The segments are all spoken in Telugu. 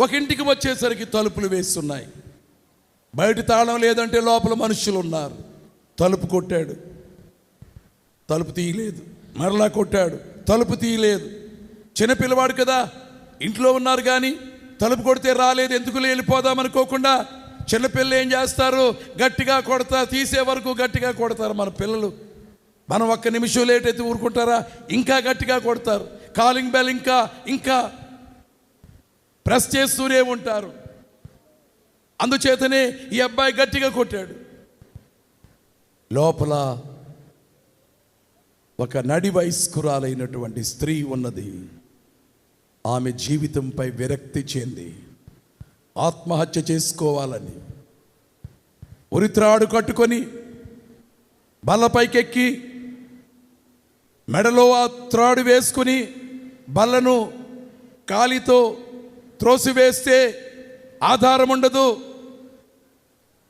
ఒక ఇంటికి వచ్చేసరికి తలుపులు వేస్తున్నాయి. బయట తాళం లేదంటే లోపల మనుషులు ఉన్నారు. తలుపు కొట్టాడు, తలుపు తీయలేదు. మరలా కొట్టాడు, తలుపు తీయలేదు. చిన్నపిల్లవాడు కదా, ఇంట్లో ఉన్నారు కానీ తలుపు కొడితే రాలేదు, ఎందుకు వెళ్ళిపోదామనుకోకుండా చిన్నపిల్లలు ఏం చేస్తారు, గట్టిగా కొడతారు. తీసే వరకు గట్టిగా కొడతారు. మన పిల్లలు, మనం ఒక్క నిమిషం లేట్ అయితే ఊరుకుంటారా? ఇంకా గట్టిగా కొడతారు. కాలింగ్ బెల్ ఇంకా ప్రెస్ చేస్తూనే ఉంటారు. అందుచేతనే ఈ అబ్బాయి గట్టిగా కొట్టాడు. లోపల ఒక నడి వయస్కురాలైనటువంటి స్త్రీ ఉన్నది. ఆమె జీవితంపై విరక్తి చెంది ఆత్మహత్య చేసుకోవాలని ఉరిత్రాడు కట్టుకొని బల్లపైకెక్కి మెడలో ఆ త్రాడు వేసుకుని బల్లను కాలితో త్రోసివేస్తే ఆధారం ఉండదు.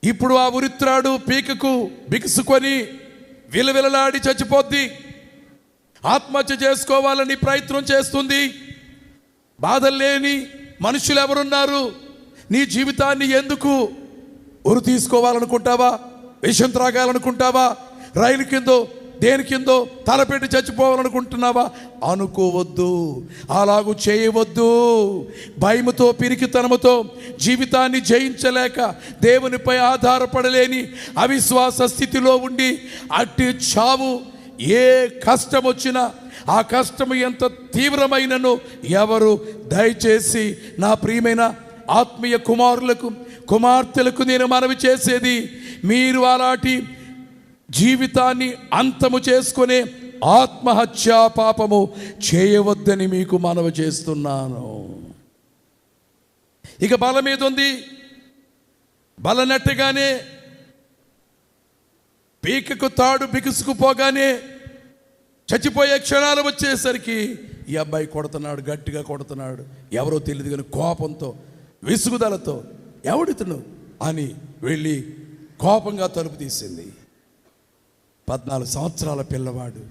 ఇప్పుడు ఆ ఉరిత్రాడు పీకకు బిగుసుకొని విలవిలలాడి చచ్చిపోద్ది. ఆత్మహత్య చేసుకోవాలని ప్రయత్నం చేస్తుంది. బాధలు లేని మనుషులు ఎవరున్నారు? నీ జీవితాన్ని ఎందుకు ఉరి తీసుకోవాలనుకుంటావా? విషం త్రాగాలనుకుంటావా? రైలు కిందో దేని కిందో తలపెట్టి చచ్చిపోవాలనుకుంటున్నావా? అనుకోవద్దు, అలాగూ చేయవద్దు. భయముతో పిరికితనముతో జీవితాన్ని జయించలేక దేవునిపై ఆధారపడలేని అవిశ్వాస స్థితిలో ఉండి అట్టి చావు, ఏ కష్టం వచ్చినా ఆ కష్టము ఎంత తీవ్రమైనను ఎవరు దయచేసి నా ప్రియమైన ఆత్మీయ కుమారులకు కుమార్తెలకు నేను మనవి చేసేది, మీరు అలాంటి జీవితాన్ని అంతము చేసుకునే ఆత్మహత్యా పాపము చేయవద్దని మీకు మనవి చేస్తున్నాను. ఇక బల మీద ఉంది. బలనట్టుగానే పీకకు తాడు బిగుసుకుపోగానే చచ్చిపోయే క్షణాలు వచ్చేసరికి ఈ అబ్బాయి కొడుతున్నాడు, గట్టిగా కొడుతున్నాడు. ఎవరో తెలియదు కానీ కోపంతో, విసుగుదలతో ఎవడితను అని వెళ్ళి కోపంగా తలుపు తీసింది. 14 సంవత్సరాల పిల్లవాడు.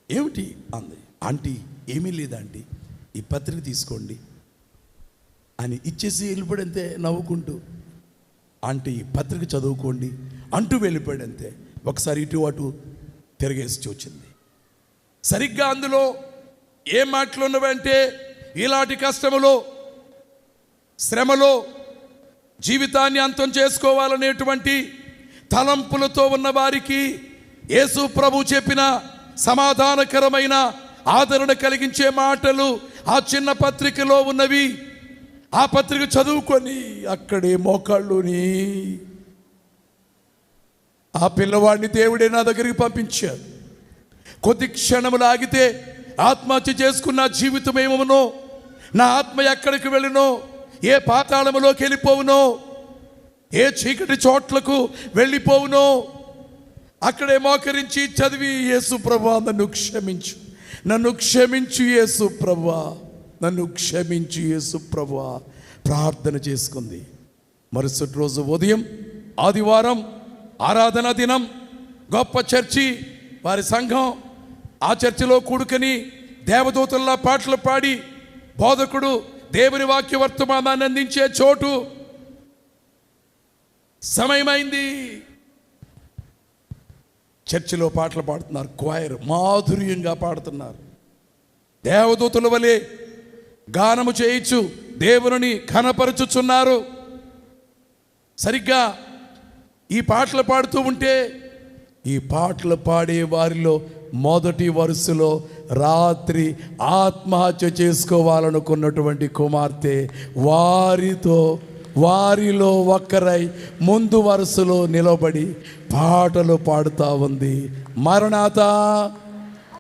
ఏమిటి అంది. ఆంటీ ఏమీ లేదంటీ, ఈ పత్రిక తీసుకోండి అని ఇచ్చేసి వెళ్ళిపోయాడంతే నవ్వుకుంటూ. ఆంటీ ఈ పత్రిక చదువుకోండి అంటూ వెళ్ళిపోయాడంతే. ఒకసారి ఇటు అటు తిరిగేసి చూచింది. సరిగ్గా అందులో ఏం మాటలు ఉన్నవంటే, ఇలాంటి కష్టములో శ్రమలో జీవితాన్ని అంతం చేసుకోవాలనేటువంటి తలంపులతో ఉన్న వారికి యేసు ప్రభు చెప్పిన సమాధానకరమైన ఆదరణ కలిగించే మాటలు ఆ చిన్న పత్రికలో ఉన్నవి. ఆ పత్రిక చదువుకొని అక్కడే మోకాళ్ళుని ఆ పిల్లవాడిని దేవుడే నా దగ్గరికి పంపించాడు. కొద్ది క్షణములు ఆగితే ఆత్మహత్య చేసుకున్న జీవితం ఏమవునో, నా ఆత్మ ఎక్కడికి వెళ్ళునో, ఏ పాతాళములోకి వెళ్ళిపోవునో, ఏ చీకటి చోట్లకు వెళ్ళిపోవునో, అక్కడే మోకరించి చదివి, యేసు ప్రభువా నన్ను క్షమించు, నన్ను క్షమించు యేసు ప్రభువా, నన్ను క్షమించు యేసు ప్రభువా ప్రార్థన చేసుకుంది. మరుసటి రోజు ఉదయం ఆదివారం ఆరాధన దినం, గొప్ప చర్చి వారి సంఘం ఆ చర్చిలో కూడుకొని దేవదూతల్లా పాటలు పాడి బోధకుడు దేవుని వాక్య వర్తమానాన్ని అందించే చోటు. సమయమైంది. చర్చిలో పాటలు పాడుతున్నారు. క్వైర్ మాధుర్యంగా పాడుతున్నారు. దేవదూతల వలె గానము చేయించు దేవుని ఘనపరచుచున్నారు. సరిగ్గా ఈ పాటలు పాడుతూ ఉంటే, ఈ పాటలు పాడే వారిలో మొదటి వరుసలో రాత్రి ఆత్మహత్య చేసుకోవాలనుకున్నటువంటి కుమార్తె వారిలో ఒక్కరై ముందు వరుసలో నిలబడి పాటలు పాడుతూ ఉంది. మరణాత